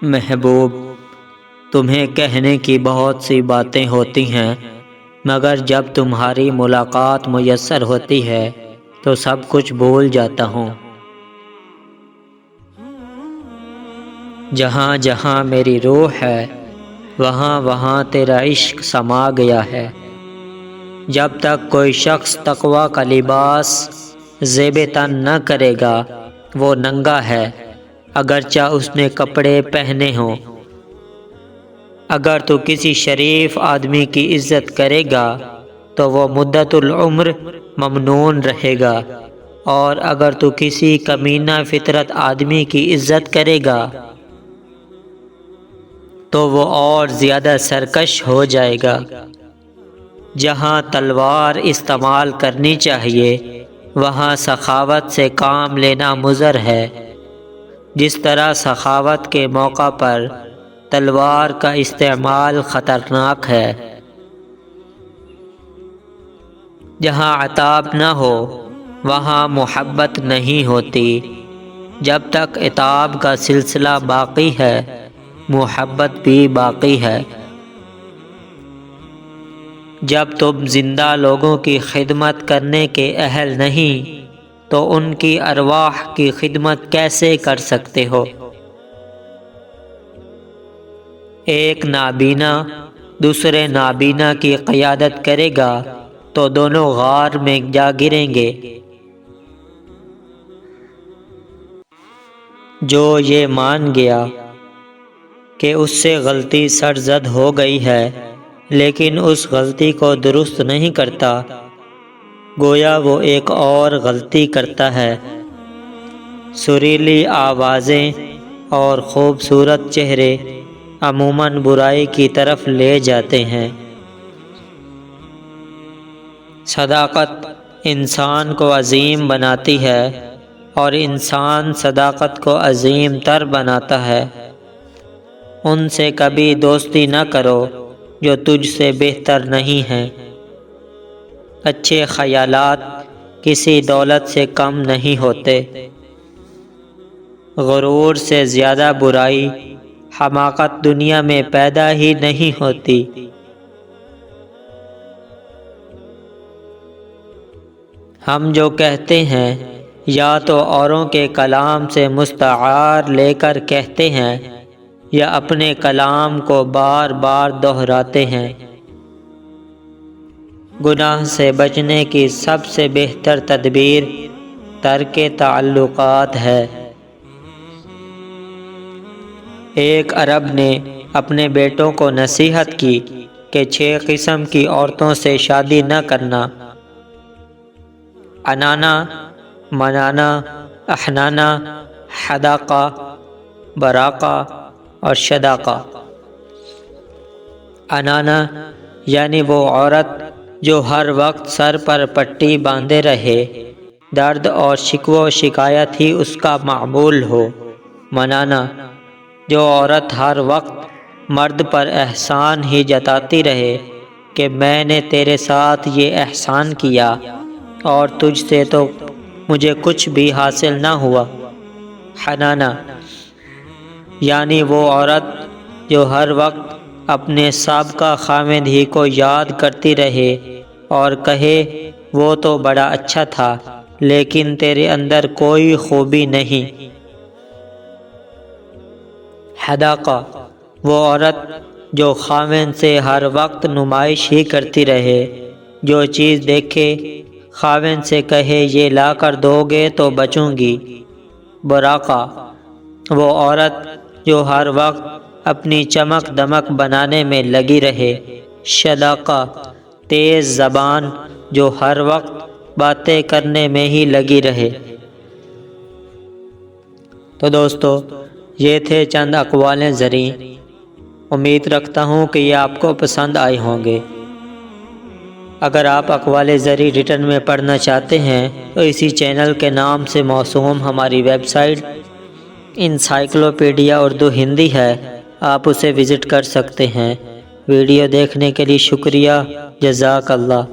محبوب، تمہیں کہنے کی بہت سی باتیں ہوتی ہیں، مگر جب تمہاری ملاقات میسر ہوتی ہے تو سب کچھ بھول جاتا ہوں۔ جہاں جہاں میری روح ہے وہاں وہاں تیرا عشق سما گیا ہے۔ جب تک کوئی شخص تقویٰ کا لباس زیب تن نہ کرے گا وہ ننگا ہے، اگرچہ اس نے کپڑے پہنے ہوں۔ اگر تو کسی شریف آدمی کی عزت کرے گا تو وہ مدت العمر ممنون رہے گا، اور اگر تو کسی کمینہ فطرت آدمی کی عزت کرے گا تو وہ اور زیادہ سرکش ہو جائے گا۔ جہاں تلوار استعمال کرنی چاہیے وہاں سخاوت سے کام لینا مضر ہے، جس طرح سخاوت کے موقع پر تلوار کا استعمال خطرناک ہے۔ جہاں عتاب نہ ہو وہاں محبت نہیں ہوتی۔ جب تک عتاب کا سلسلہ باقی ہے محبت بھی باقی ہے۔ جب تم زندہ لوگوں کی خدمت کرنے کے اہل نہیں تو ان کی ارواح کی خدمت کیسے کر سکتے ہو؟ ایک نابینا دوسرے نابینا کی قیادت کرے گا تو دونوں غار میں جا گریں گے۔ جو یہ مان گیا کہ اس سے غلطی سرزد ہو گئی ہے لیکن اس غلطی کو درست نہیں کرتا، گویا وہ ایک اور غلطی کرتا ہے۔ سریلی آوازیں اور خوبصورت چہرے عموماً برائی کی طرف لے جاتے ہیں۔ صداقت انسان کو عظیم بناتی ہے اور انسان صداقت کو عظیم تر بناتا ہے۔ ان سے کبھی دوستی نہ کرو جو تجھ سے بہتر نہیں ہیں۔ اچھے خیالات کسی دولت سے کم نہیں ہوتے۔ غرور سے زیادہ برائی حماقت دنیا میں پیدا ہی نہیں ہوتی۔ ہم جو کہتے ہیں یا تو اوروں کے کلام سے مستعار لے کر کہتے ہیں یا اپنے کلام کو بار بار دہراتے ہیں۔ گناہ سے بچنے کی سب سے بہتر تدبیر ترک تعلقات ہے۔ ایک عرب نے اپنے بیٹوں کو نصیحت کی کہ 6 قسم کی عورتوں سے شادی نہ کرنا: انانا، منانا، احنانا، حداقہ، براقہ اور شداقہ۔ انانا یعنی وہ عورت جو ہر وقت سر پر پٹی باندھے رہے، درد اور شکوہ و شکایت ہی اس کا معمول ہو۔ منانا جو عورت ہر وقت مرد پر احسان ہی جتاتی رہے کہ میں نے تیرے ساتھ یہ احسان کیا اور تجھ سے تو مجھے کچھ بھی حاصل نہ ہوا۔ حنانا یعنی وہ عورت جو ہر وقت اپنے سابقہ خاوند ہی کو یاد کرتی رہے اور کہے وہ تو بڑا اچھا تھا لیکن تیرے اندر کوئی خوبی نہیں۔ حداقہ وہ عورت جو خاوند سے ہر وقت نمائش ہی کرتی رہے، جو چیز دیکھے خاوند سے کہے یہ لا کر دو گے تو بچوں گی۔ براقہ وہ عورت جو ہر وقت اپنی چمک دمک بنانے میں لگی رہے۔ شداقہ تیز زبان جو ہر وقت باتیں کرنے میں ہی لگی رہے۔ تو دوستو یہ تھے چند اقوال زریں۔ امید رکھتا ہوں کہ یہ آپ کو پسند آئے ہوں گے۔ اگر آپ اقوال زریں ریٹن میں پڑھنا چاہتے ہیں تو اسی چینل کے نام سے موسوم ہماری website encyclopedia Urdu Hindi ہے، آپ اسے وزٹ کر سکتے ہیں۔ ویڈیو دیکھنے کے لیے شکریہ، جزاک اللہ۔